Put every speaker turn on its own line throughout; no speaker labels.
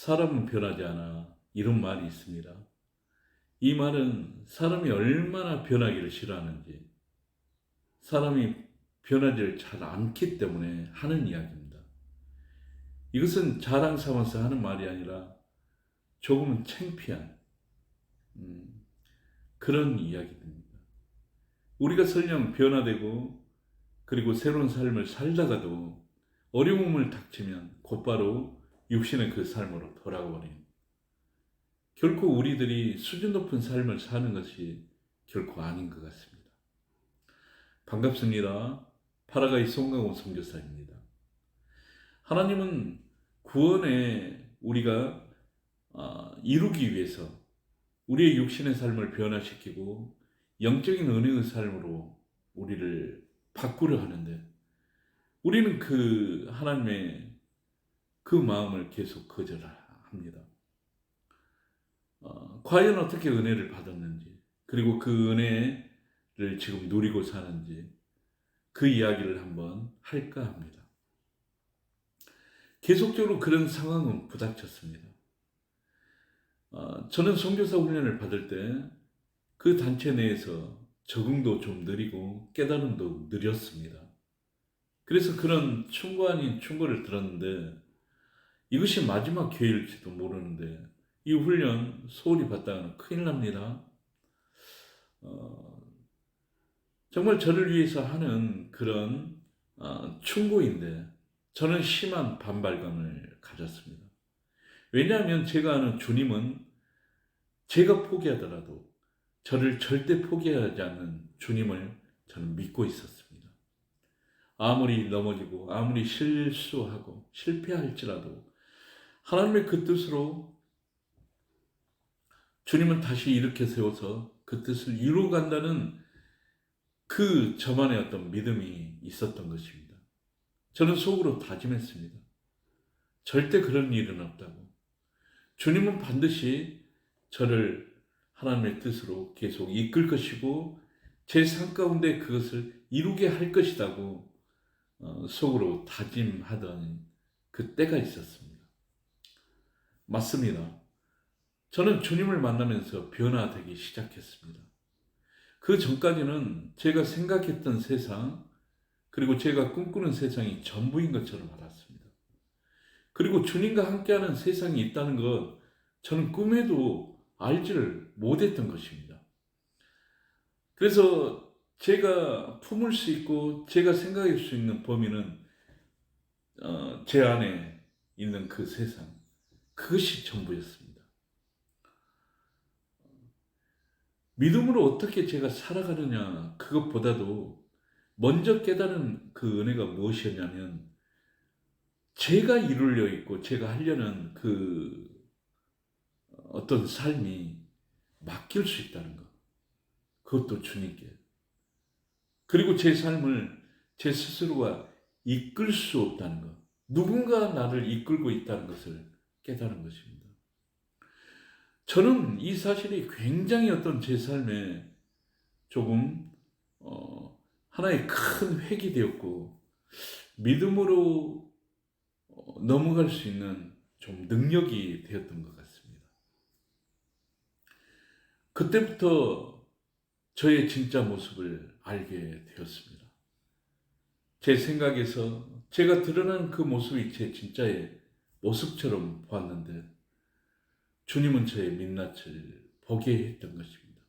사람은 변하지 않아. 이런 말이 있습니다. 이 말은 사람이 얼마나 변하기를 싫어하는지, 사람이 변하지를 잘 않기 때문에 하는 이야기입니다. 이것은 자랑 삼아서 하는 말이 아니라 조금은 창피한 그런 이야기입니다. 우리가 설령 변화되고 그리고 새로운 삶을 살다가도 어려움을 닥치면 곧바로 육신의 그 삶으로 돌아가 버립니다. 결코 우리들이 수준 높은 삶을 사는 것이 결코 아닌 것 같습니다. 반갑습니다. 파라가이 송강호 선교사입니다. 하나님은 구원에 우리가 이루기 위해서 우리의 육신의 삶을 변화시키고 영적인 은혜의 삶으로 우리를 바꾸려 하는데, 우리는 그 하나님의 그 마음을 계속 거절합니다. 과연 어떻게 은혜를 받았는지, 그리고 그 은혜를 지금 누리고 사는지 그 이야기를 한번 할까 합니다. 계속적으로 그런 상황은 부닥쳤습니다. 저는 선교사 훈련을 받을 때 그 단체 내에서 적응도 좀 느리고 깨달음도 느렸습니다. 그래서 그런 충고 아닌 충고를 들었는데, 이것이 마지막 기회일지도 모르는데 이 훈련 소홀히 받다가는 큰일 납니다. 정말 저를 위해서 하는 그런 충고인데 저는 심한 반발감을 가졌습니다. 왜냐하면 제가 아는 주님은 제가 포기하더라도 저를 절대 포기하지 않는 주님을 저는 믿고 있었습니다. 아무리 넘어지고 아무리 실수하고 실패할지라도 하나님의 그 뜻으로 주님은 다시 일으켜 세워서 그 뜻을 이루어간다는 그 저만의 어떤 믿음이 있었던 것입니다. 저는 속으로 다짐했습니다. 절대 그런 일은 없다고. 주님은 반드시 저를 하나님의 뜻으로 계속 이끌 것이고 제 삶 가운데 그것을 이루게 할 것이라고 속으로 다짐하던 그 때가 있었습니다. 맞습니다. 저는 주님을 만나면서 변화되기 시작했습니다. 그 전까지는 제가 생각했던 세상, 그리고 제가 꿈꾸는 세상이 전부인 것처럼 알았습니다. 그리고 주님과 함께하는 세상이 있다는 것, 저는 꿈에도 알지를 못했던 것입니다. 그래서 제가 품을 수 있고 제가 생각할 수 있는 범위는 제 안에 있는 그 세상, 그것이 전부였습니다. 믿음으로 어떻게 제가 살아가느냐, 그것보다도 먼저 깨달은 그 은혜가 무엇이었냐면, 제가 이루려 있고 제가 하려는 그 어떤 삶이 맡길 수 있다는 것, 그것도 주님께. 그리고 제 삶을 제 스스로가 이끌 수 없다는 것, 누군가 나를 이끌고 있다는 것을 깨달은 것입니다. 저는 이 사실이 굉장히 어떤 제 삶에 조금 하나의 큰 획이 되었고, 믿음으로 넘어갈 수 있는 좀 능력이 되었던 것 같습니다. 그때부터 저의 진짜 모습을 알게 되었습니다. 제 생각에서 제가 드러난 그 모습이 제 진짜의 모습처럼 보았는데, 주님은 저의 민낯을 보게 했던 것입니다.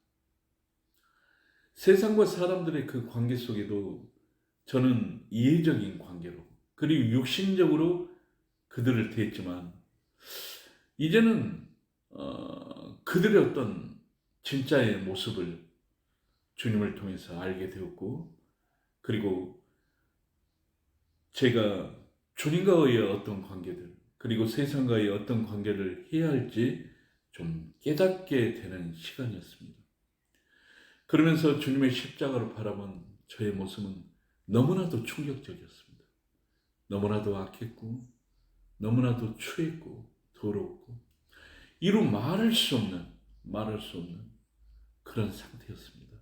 세상과 사람들의 그 관계 속에도 저는 이해적인 관계로, 그리고 육신적으로 그들을 대했지만, 이제는 그들의 어떤 진짜의 모습을 주님을 통해서 알게 되었고, 그리고 제가 주님과의 어떤 관계들, 그리고 세상과의 어떤 관계를 해야 할지 좀 깨닫게 되는 시간이었습니다. 그러면서 주님의 십자가로 바라본 저의 모습은 너무나도 충격적이었습니다. 너무나도 악했고, 너무나도 추했고, 더럽고, 이루 말할 수 없는 그런 상태였습니다.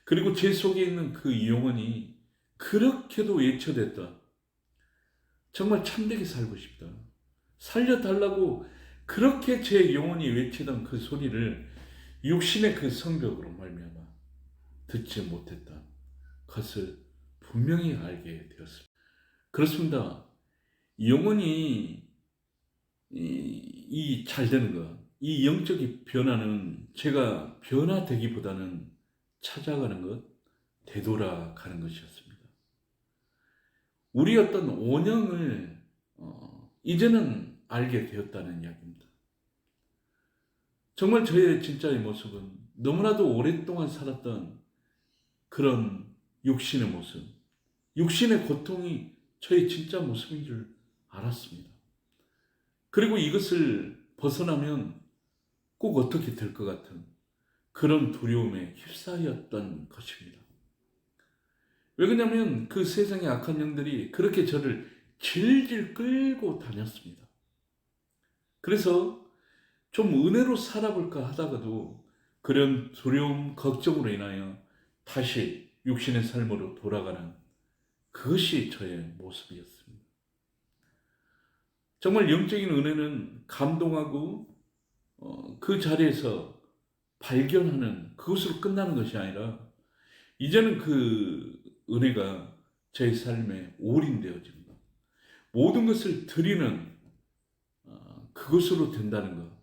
그리고 제 속에 있는 그 영혼이 그렇게도 외쳐댔다. 정말 참되게 살고 싶다. 살려달라고 그렇게 제 영혼이 외치던 그 소리를 육신의 그 성벽으로 말미암아 듣지 못했던 것을 분명히 알게 되었습니다. 그렇습니다. 영혼이 잘 되는 것, 이 영적인 변화는 제가 변화되기보다는 찾아가는 것, 되돌아가는 것이었습니다. 우리 어떤 원형을 이제는 알게 되었다는 이야기입니다. 정말 저의 진짜의 모습은 너무나도 오랫동안 살았던 그런 육신의 모습, 육신의 고통이 저의 진짜 모습인 줄 알았습니다. 그리고 이것을 벗어나면 꼭 어떻게 될 것 같은 그런 두려움에 휩싸였던 것입니다. 왜 그러냐면 그 세상의 악한 영들이 그렇게 저를 질질 끌고 다녔습니다. 그래서 좀 은혜로 살아볼까 하다가도 그런 두려움, 걱정으로 인하여 다시 육신의 삶으로 돌아가는 그것이 저의 모습이었습니다. 정말 영적인 은혜는 감동하고 그 자리에서 발견하는 그것으로 끝나는 것이 아니라 이제는 그 은혜가 제 삶에 올인되어집니다. 모든 것을 드리는 그것으로 된다는 것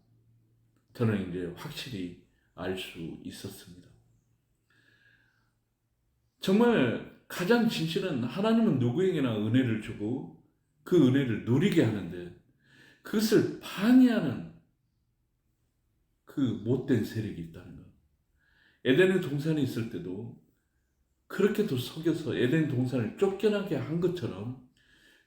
저는 이제 확실히 알 수 있었습니다. 정말 가장 진실은 하나님은 누구에게나 은혜를 주고 그 은혜를 누리게 하는데 그것을 방해하는 그 못된 세력이 있다는 것. 에덴의 동산에 있을 때도 그렇게도 속여서 에덴 동산을 쫓겨나게 한 것처럼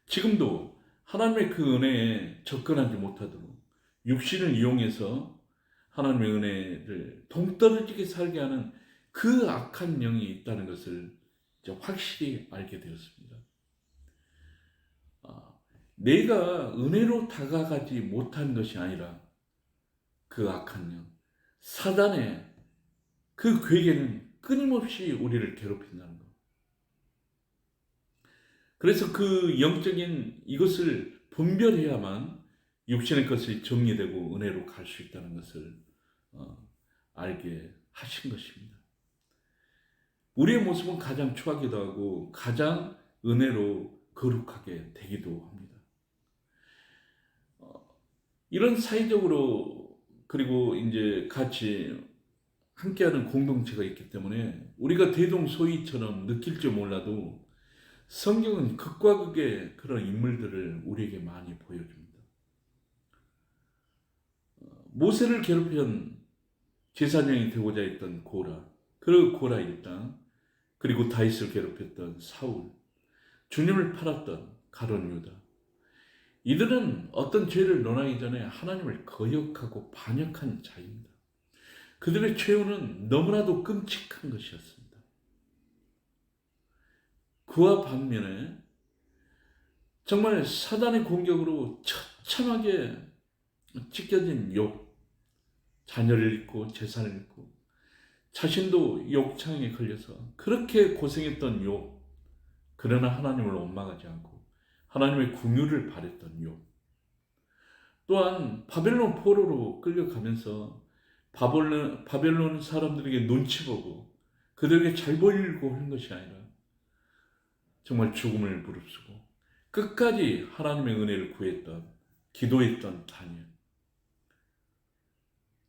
지금도 하나님의 그 은혜에 접근하지 못하도록 육신을 이용해서 하나님의 은혜를 동떨어지게 살게 하는 그 악한 영이 있다는 것을 이제 확실히 알게 되었습니다. 내가 은혜로 다가가지 못한 것이 아니라 그 악한 영, 사단의 그 괴계는 끊임없이 우리를 괴롭힌다는 것. 그래서 그 영적인 이것을 분별해야만 육신의 것이 정리되고 은혜로 갈 수 있다는 것을 알게 하신 것입니다. 우리의 모습은 가장 추하기도 하고 가장 은혜로 거룩하게 되기도 합니다. 이런 사회적으로 그리고 이제 같이 함께하는 공동체가 있기 때문에 우리가 대동소이처럼 느낄지 몰라도 성경은 극과 극의 그런 인물들을 우리에게 많이 보여줍니다. 모세를 괴롭힌 제사장이 되고자 했던 고라, 그 고라 일당, 그리고 다윗을 괴롭혔던 사울, 주님을 팔았던 가룟 유다. 이들은 어떤 죄를 논하기 전에 하나님을 거역하고 반역한 자입니다. 그들의 최후는 너무나도 끔찍한 것이었습니다. 그와 반면에 정말 사단의 공격으로 처참하게 찢겨진 욥, 자녀를 잃고 재산을 잃고 자신도 욕창에 걸려서 그렇게 고생했던 욥, 그러나 하나님을 원망하지 않고 하나님의 긍휼을 바랬던 욥. 또한 바벨론 포로로 끌려가면서 바벨론 사람들에게 눈치 보고 그들에게 잘 보이려고 하는 것이 아니라 정말 죽음을 무릅쓰고 끝까지 하나님의 은혜를 구했던, 기도했던 다니엘.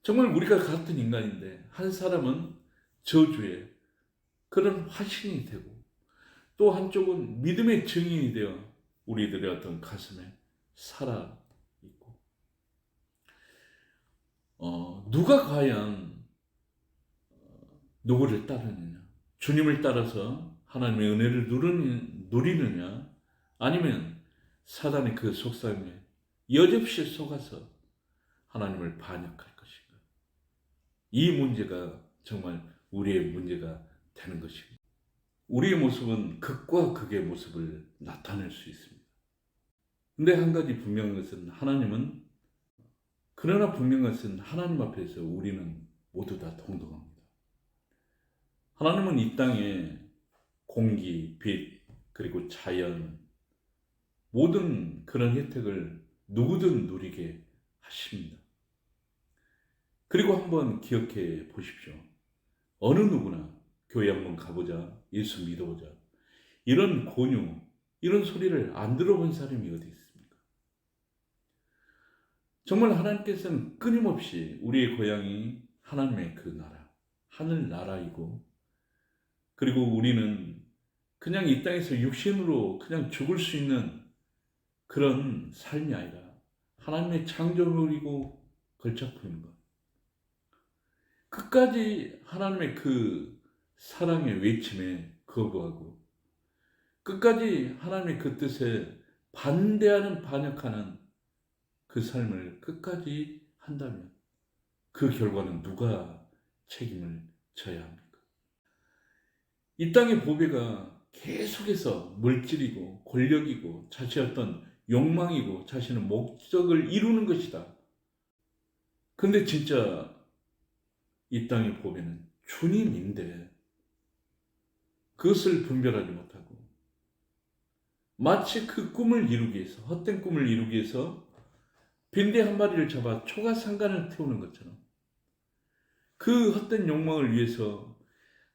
정말 우리가 같은 인간인데 한 사람은 저주의 그런 화신이 되고 또 한쪽은 믿음의 증인이 되어 우리들의 어떤 가슴에 살아 있고 누가 과연 누구를 따르느냐, 주님을 따라서 하나님의 은혜를 누리느냐 아니면 사단의 그 속삭임에 여지없이 속아서 하나님을 반역할 것인가. 이 문제가 정말 우리의 문제가 되는 것입니다. 우리의 모습은 극과 극의 모습을 나타낼 수 있습니다. 근데 한 가지 분명한 것은 그러나 분명한 것은 하나님 앞에서 우리는 모두 다 동등합니다. 하나님은 이 땅에 공기, 빛, 그리고 자연 모든 그런 혜택을 누구든 누리게 하십니다. 그리고 한번 기억해 보십시오. 어느 누구나 교회 한번 가보자, 예수 믿어보자, 이런 권유, 이런 소리를 안 들어본 사람이 어디 있습니까? 정말 하나님께서는 끊임없이 우리의 고향이 하나님의 그 나라, 하늘 나라이고, 그리고 우리는 그냥 이 땅에서 육신으로 그냥 죽을 수 있는 그런 삶이 아니라 하나님의 창조물이고 걸작품인 것. 끝까지 하나님의 그 사랑의 외침에 거부하고 끝까지 하나님의 그 뜻에 반대하는 반역하는 그 삶을 끝까지 한다면 그 결과는 누가 책임을 져야 합니까? 이 땅의 보배가 계속해서 물질이고 권력이고 자신의 어떤 욕망이고 자신의 목적을 이루는 것이다. 근데 진짜 이 땅의 보배는 주님인데 그것을 분별하지 못하고 마치 그 꿈을 이루기 위해서, 헛된 꿈을 이루기 위해서 빈대 한 마리를 잡아 초가상간을 태우는 것처럼 그 헛된 욕망을 위해서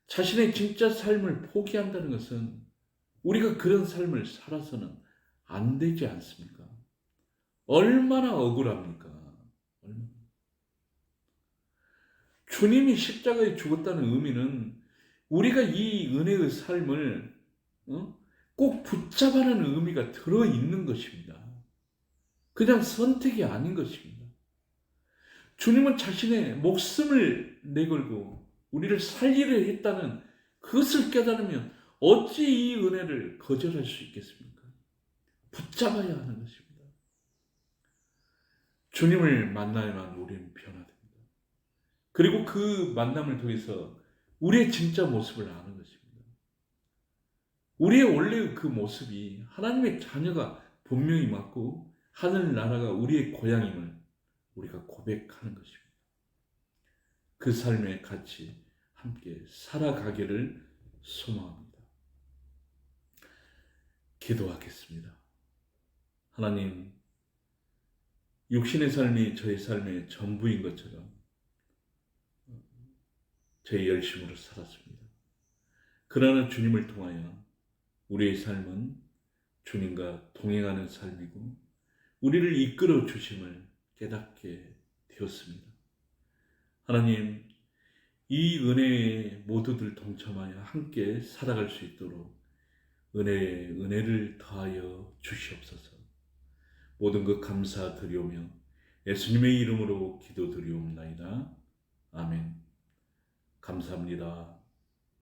자신의 진짜 삶을 포기한다는 것은 우리가 그런 삶을 살아서는 안 되지 않습니까? 얼마나 억울합니까? 주님이 십자가에 죽었다는 의미는 우리가 이 은혜의 삶을 꼭 붙잡아라는 의미가 들어있는 것입니다. 그냥 선택이 아닌 것입니다. 주님은 자신의 목숨을 내걸고 우리를 살리려 했다는 그것을 깨달으면 어찌 이 은혜를 거절할 수 있겠습니까? 붙잡아야 하는 것입니다. 주님을 만나야만 우리는 변화됩니다. 그리고 그 만남을 통해서 우리의 진짜 모습을 아는 것입니다. 우리의 원래의 그 모습이 하나님의 자녀가 분명히 맞고 하늘나라가 우리의 고향임을 우리가 고백하는 것입니다. 그 삶에 같이 함께 살아가기를 소망합니다. 기도하겠습니다. 하나님, 육신의 삶이 저의 삶의 전부인 것처럼 제 열심으로 살았습니다. 그러나 주님을 통하여 우리의 삶은 주님과 동행하는 삶이고 우리를 이끌어 주심을 깨닫게 되었습니다. 하나님, 이 은혜에 모두들 동참하여 함께 살아갈 수 있도록 은혜에 은혜를 더하여 주시옵소서. 모든 것 감사드리오며 예수님의 이름으로 기도드리옵나이다. 아멘. 감사합니다.